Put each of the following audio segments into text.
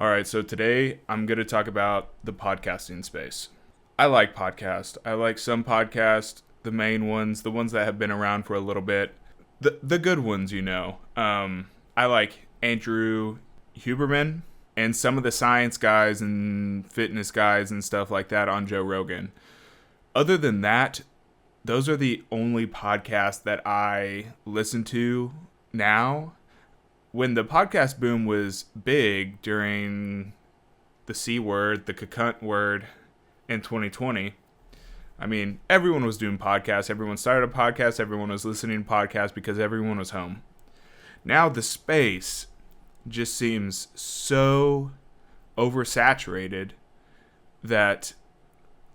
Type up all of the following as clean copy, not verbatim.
All right, so today I'm going to talk about the podcasting space. I like podcasts. I like some podcasts, the main ones, the ones that have been around for a little bit, the good ones, I like Andrew Huberman and some of the science guys and fitness guys and stuff like that on Joe Rogan. Other than that, those are the only podcasts that I listen to now. When the podcast boom was big during the C word, the cunt word in 2020, I mean, everyone was doing podcasts. Everyone started a podcast. Everyone was listening to podcasts because everyone was home. Now the space just seems so oversaturated that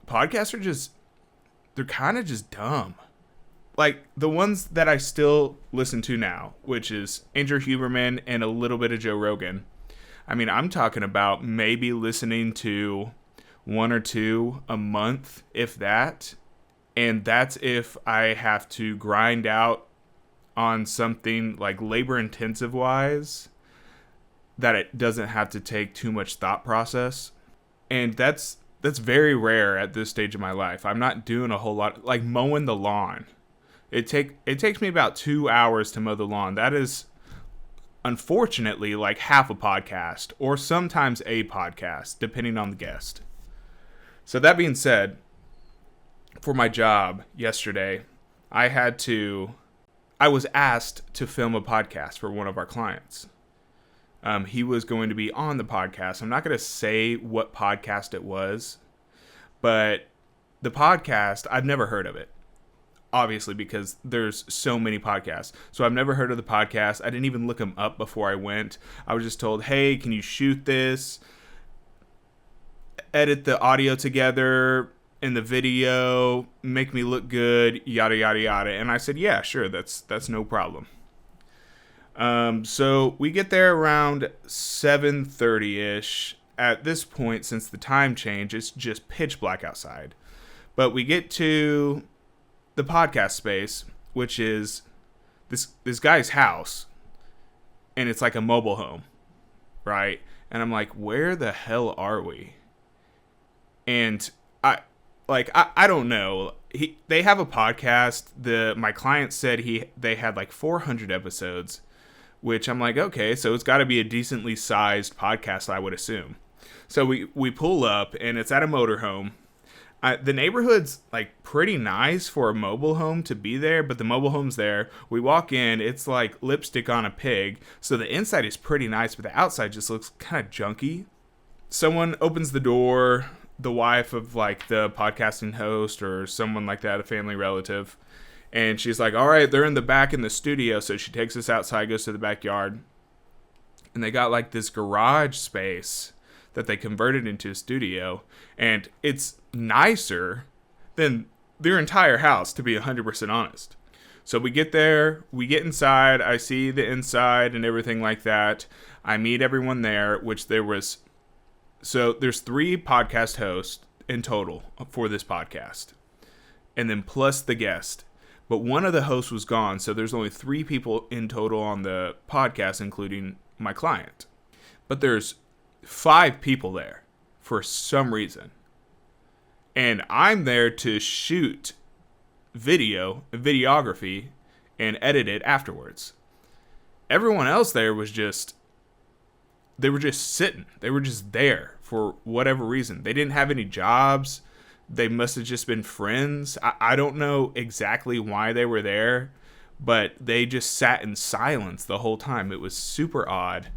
podcasts they're kind of just dumb. Like, the ones that I still listen to now, which is Andrew Huberman and a little bit of Joe Rogan. I mean, I'm talking about maybe listening to one or two a month, if that. And that's if I have to grind out on something like labor-intensive wise, that it doesn't have to take too much thought process. And that's very rare at this stage of my life. I'm not doing a whole lot, like mowing the lawn. It takes me about 2 hours to mow the lawn. That is, unfortunately, like half a podcast, or sometimes a podcast, depending on the guest. So that being said, for my job yesterday, I was asked to film a podcast for one of our clients. He was going to be on the podcast. I'm not going to say what podcast it was, but the podcast, I've never heard of it. Obviously, because there's so many podcasts. So I've never heard of the podcast. I didn't even look them up before I went. I was just told, hey, can you shoot this? Edit the audio together in the video, make me look good, yada, yada, yada. And I said, yeah, sure, that's no problem. So we get there around 7:30-ish. At this point, since the time change, it's just pitch black outside. But we get to the podcast space, which is this guy's house, and it's like a mobile home, right? And I'm like, where the hell are we? And I don't know. They have a podcast. My client said they had like 400 episodes, which I'm like, okay, so it's got to be a decently sized podcast, I would assume. So we pull up, and it's at a motorhome. The neighborhood's like pretty nice for a mobile home to be there, but the mobile home's there. We walk in, it's like lipstick on a pig. So the inside is pretty nice, but the outside just looks kind of junky. Someone opens the door, the wife of like the podcasting host or someone like that, a family relative. And she's like, all right, they're in the back in the studio. So she takes us outside, goes to the backyard. And they got like this garage space that they converted into a studio. And it's nicer than their entire house, to be 100% honest. So we get there, we get inside, I see the inside and everything like that. I meet everyone there, there's 3 podcast hosts in total for this podcast. And then plus the guest. But one of the hosts was gone, so there's only 3 people in total on the podcast, including my client. But there's 5 people there for some reason. And I'm there to shoot videography, and edit it afterwards. Everyone else there they were just sitting. They were just there for whatever reason. They didn't have any jobs. They must have just been friends. I don't know exactly why they were there, but they just sat in silence the whole time. It was super odd.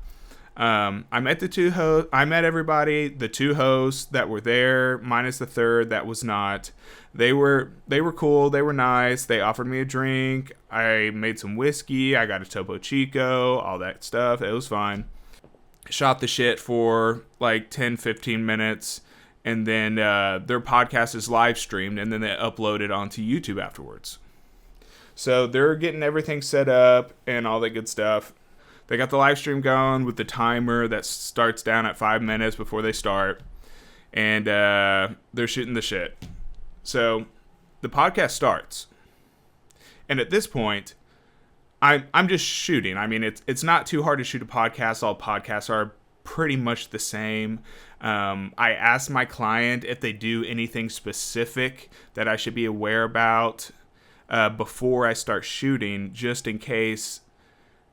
I met the 2 hosts. I met everybody. The 2 hosts that were there, minus the third that was not. They were cool. They were nice. They offered me a drink. I made some whiskey. I got a Topo Chico, all that stuff. It was fine. Shot the shit for like 10-15 minutes, and then their podcast is live streamed, and then they upload it onto YouTube afterwards. So they're getting everything set up and all that good stuff. They got the live stream going with the timer that starts down at 5 minutes before they start. And they're shooting the shit. So the podcast starts. And at this point, I'm just shooting. I mean, it's not too hard to shoot a podcast. All podcasts are pretty much the same. I asked my client if they do anything specific that I should be aware about before I start shooting, just in case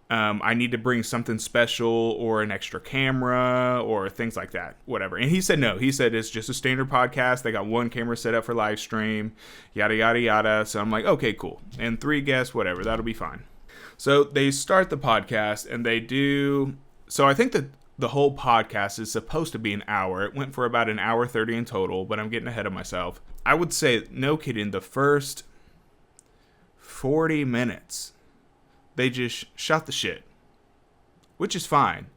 I need to bring something special or an extra camera or things like that, whatever. And he said no. He said it's just a standard podcast. They got one camera set up for live stream, yada, yada, yada. So I'm like, okay, cool. And 3 guests, whatever. That'll be fine. So they start the podcast and they do... So I think that the whole podcast is supposed to be an hour. It went for about an hour 30 in total, but I'm getting ahead of myself. I would say, no kidding, the first 40 minutes... they just shot the shit, which is fine.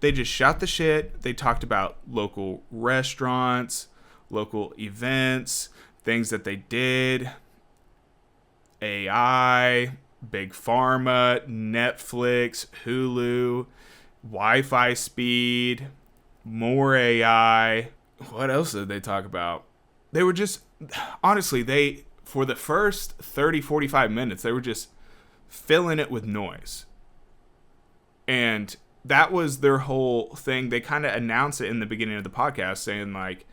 They just shot the shit. They talked about local restaurants, local events, things that they did, AI, Big Pharma, Netflix, Hulu, Wi-Fi speed, more AI. What else did they talk about? They were just, honestly, for the first 30, 45 minutes, they were just filling it with noise. And that was their whole thing. They kind of announced it in the beginning of the podcast, saying like,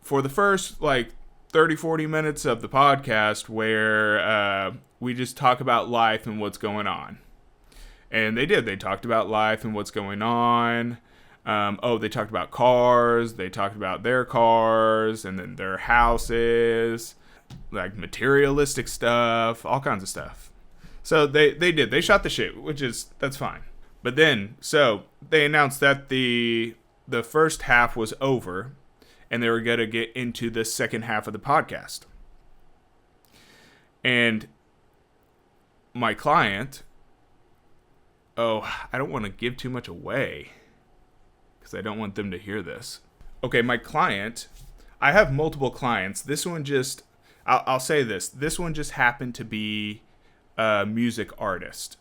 for the first like 30, 40 minutes of the podcast where we just talk about life and what's going on. And they did. They talked about life and what's going on. They talked about cars. They talked about their cars and then their houses, like materialistic stuff, all kinds of stuff. So they did. They shot the shit, that's fine. But then, so they announced that the first half was over and they were going to get into the second half of the podcast. And my client, I don't want to give too much away because I don't want them to hear this. Okay, my client, I have multiple clients. This one just, I'll say this. This one just happened to be a music artist.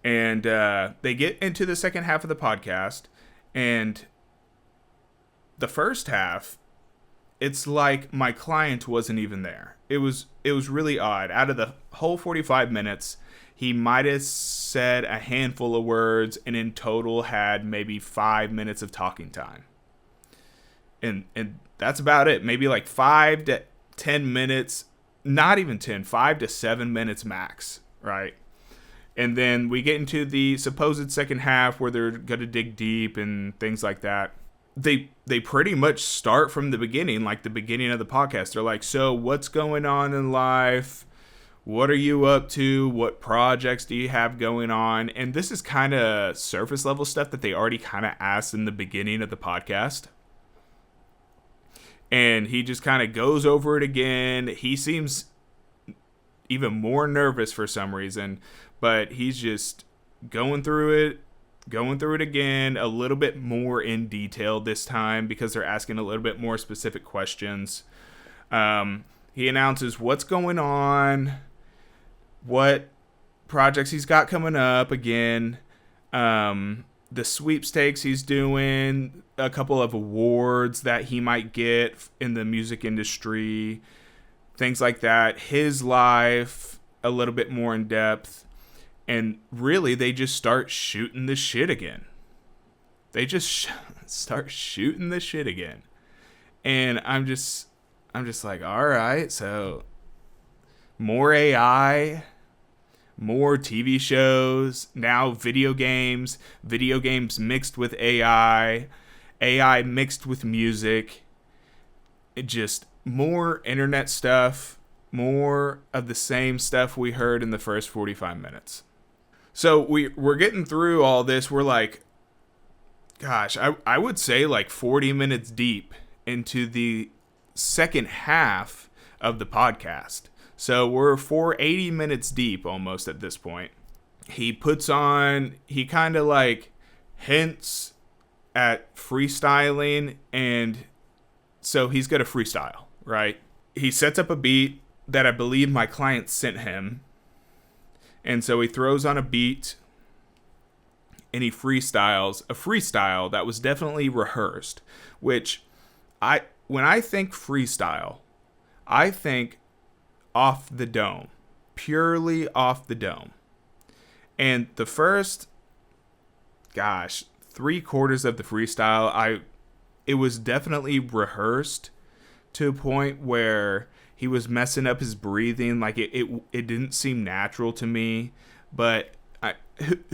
And they get into the second half of the podcast. And the first half, it's like my client wasn't even there. It was really odd. Out of the whole 45 minutes, he might have said a handful of words and in total had maybe 5 minutes of talking time. And that's about it. Maybe like 5 to 10 minutes, not even 10, 5 to 7 minutes max, right? And then we get into the supposed second half where they're going to dig deep and things like that. They pretty much start from the beginning, like the beginning of the podcast. They're like, so what's going on in life? What are you up to? What projects do you have going on? And this is kind of surface level stuff that they already kind of asked in the beginning of the podcast. And he just kind of goes over it again. He seems even more nervous for some reason, but he's just going through it again, a little bit more in detail this time because they're asking a little bit more specific questions. He announces what's going on, what projects he's got coming up again, the sweepstakes he's doing, a couple of awards that he might get in the music industry, things like that, his life, a little bit more in depth. And really, they just start shooting the shit again. They just start shooting the shit again. And I'm just like, all right, so more AI, more TV shows, now video games mixed with AI mixed with music. It just more internet stuff, more of the same stuff we heard in the first 45 minutes. So we're getting through all this. We're like, gosh, I would say like 40 minutes deep into the second half of the podcast. So we're 80 minutes deep almost at this point. He kind of like hints at freestyling, and so he's going to freestyle, right? He sets up a beat that I believe my client sent him. And so he throws on a beat and he freestyles a freestyle that was definitely rehearsed, which when I think freestyle, I think off the dome, purely off the dome. And the first, 3/4 of the freestyle, it was definitely rehearsed to a point where he was messing up his breathing. Like it didn't seem natural to me, but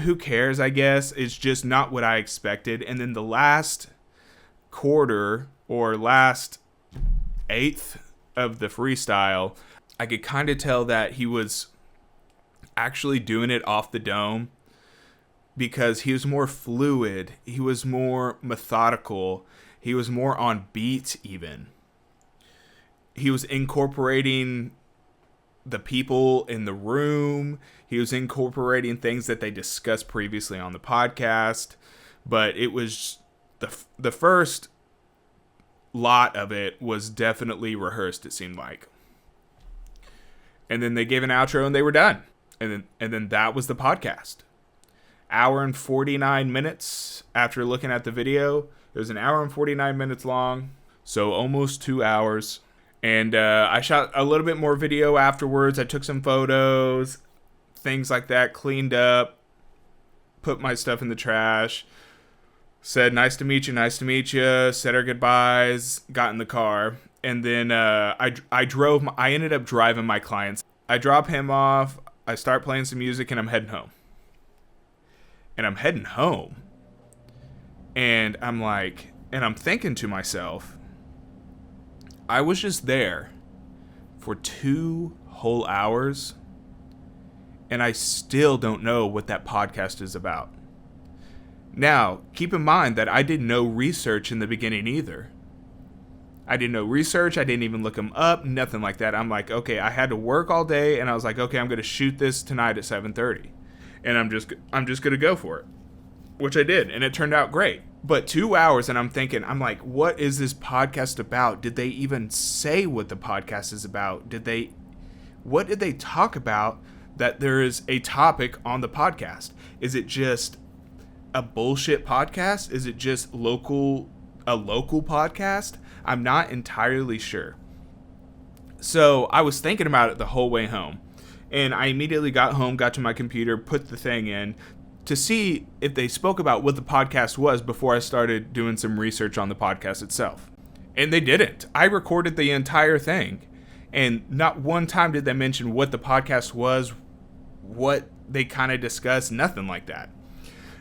who cares, I guess. It's just not what I expected. And then the last quarter or last eighth of the freestyle, I could kind of tell that he was actually doing it off the dome, because he was more fluid, he was more methodical, he was more on beat even. He was incorporating the people in the room, he was incorporating things that they discussed previously on the podcast, but it was the first lot of it was definitely rehearsed, it seemed like. And then they gave an outro and they were done. And then that was the podcast. Hour and 49 minutes after looking at the video. It was an hour and 49 minutes long. So almost 2 hours. And I shot a little bit more video afterwards. I took some photos, things like that, cleaned up, put my stuff in the trash, said nice to meet you, said our goodbyes, got in the car. And then I ended up driving my clients. I drop him off, I start playing some music, and I'm heading home. And I'm thinking to myself, I was just there for 2 whole hours, and I still don't know what that podcast is about. Now, keep in mind that I did no research in the beginning either. I did no research. I didn't even look him up. Nothing like that. I'm like, okay, I had to work all day, and I was like, okay, I'm going to shoot this tonight at 7:30, and I'm just going to go for it, which I did, and it turned out great. But 2 hours, and I'm like, what is this podcast about? Did they even say what the podcast is about? What did they talk about that there is a topic on the podcast? Is it just a bullshit podcast? Is it just a local podcast? I'm not entirely sure. So I was thinking about it the whole way home, and I immediately got home, got to my computer, put the thing in to see if they spoke about what the podcast was before I started doing some research on the podcast itself. And they didn't. I recorded the entire thing, and not one time did they mention what the podcast was, what they kind of discussed, nothing like that.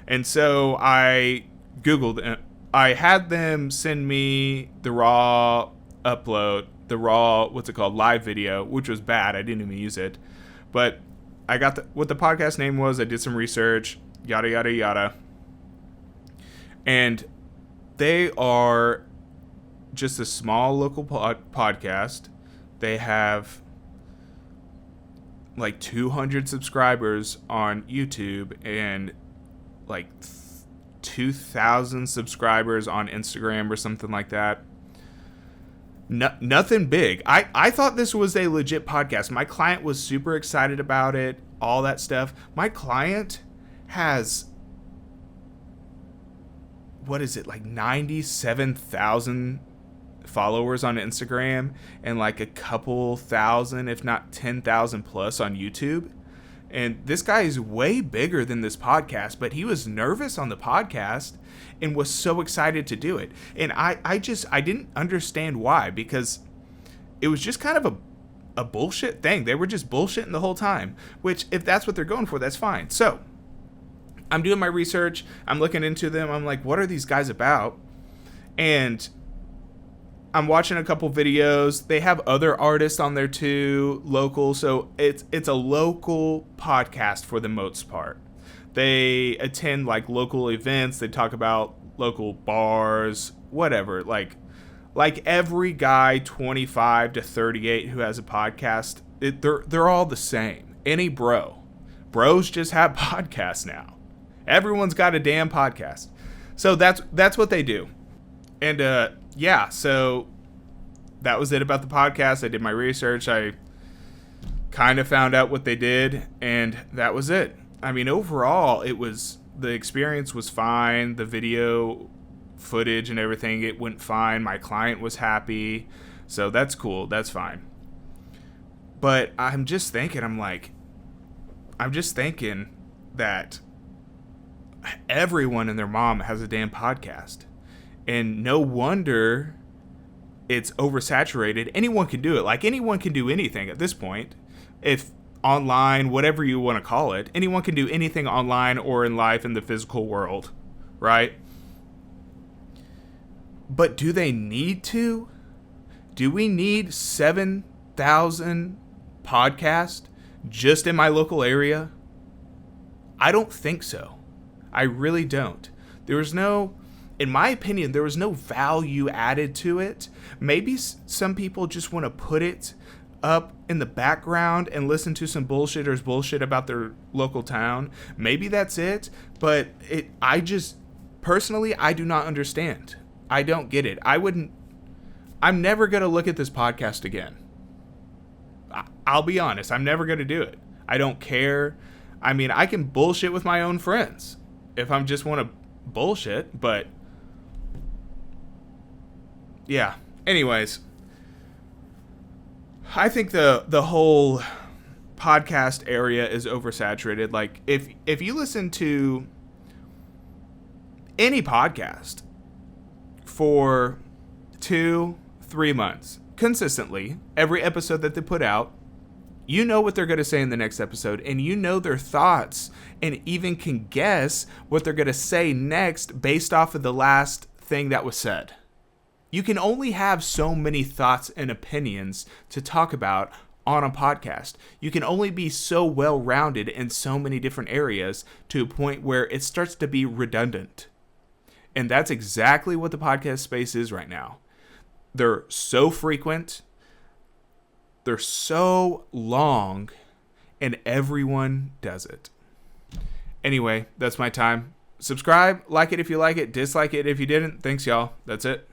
And so I Googled it. I had them send me the raw live video, which was bad. I didn't even use it. But I got what the podcast name was. I did some research, yada, yada, yada. And they are just a small local podcast. They have like 200 subscribers on YouTube and like 2,000 subscribers on Instagram or something like that. Nothing big. I thought this was a legit podcast. My client was super excited about it, all that stuff. My client has, like 97,000 followers on Instagram and like a couple thousand, if not 10,000 plus on YouTube. And this guy is way bigger than this podcast, but he was nervous on the podcast and was so excited to do it. And I didn't understand why, because it was just kind of a bullshit thing. They were just bullshitting the whole time, which if that's what they're going for, that's fine. So I'm doing my research. I'm looking into them. I'm like, what are these guys about? And I'm watching a couple videos. They have other artists on there too, local. So it's a local podcast for the most part. They attend like local events. They talk about local bars, whatever. Like every guy 25 to 38 who has a podcast, they're all the same. Any bros just have podcasts now. Everyone's got a damn podcast. So that's what they do. And yeah, so that was it about the podcast. I did my research. I kind of found out what they did, and that was it. I mean, overall, the experience was fine. The video footage and everything, it went fine. My client was happy. So that's cool. That's fine. But I'm just thinking, that everyone and their mom has a damn podcast. And no wonder it's oversaturated. Anyone can do it. Like, anyone can do anything at this point. If online, whatever you want to call it, anyone can do anything online or in life in the physical world, right? But do they need to? Do we need 7,000 podcasts just in my local area? I don't think so. I really don't. In my opinion, there was no value added to it. Maybe some people just want to put it up in the background and listen to some bullshitters bullshit about their local town. Maybe that's it. But I do not understand. I don't get it. I'm never going to look at this podcast again. I'll be honest. I'm never going to do it. I don't care. I mean, I can bullshit with my own friends if I just want to bullshit, but yeah. Anyways, I think the whole podcast area is oversaturated. Like, if you listen to any podcast for 2-3 months consistently, every episode that they put out, you know what they're going to say in the next episode, and you know their thoughts, and even can guess what they're going to say next based off of the last thing that was said. You can only have so many thoughts and opinions to talk about on a podcast. You can only be so well-rounded in so many different areas to a point where it starts to be redundant. And that's exactly what the podcast space is right now. They're so frequent, they're so long, and everyone does it. Anyway, that's my time. Subscribe, like it if you like it, dislike it if you didn't. Thanks, y'all. That's it.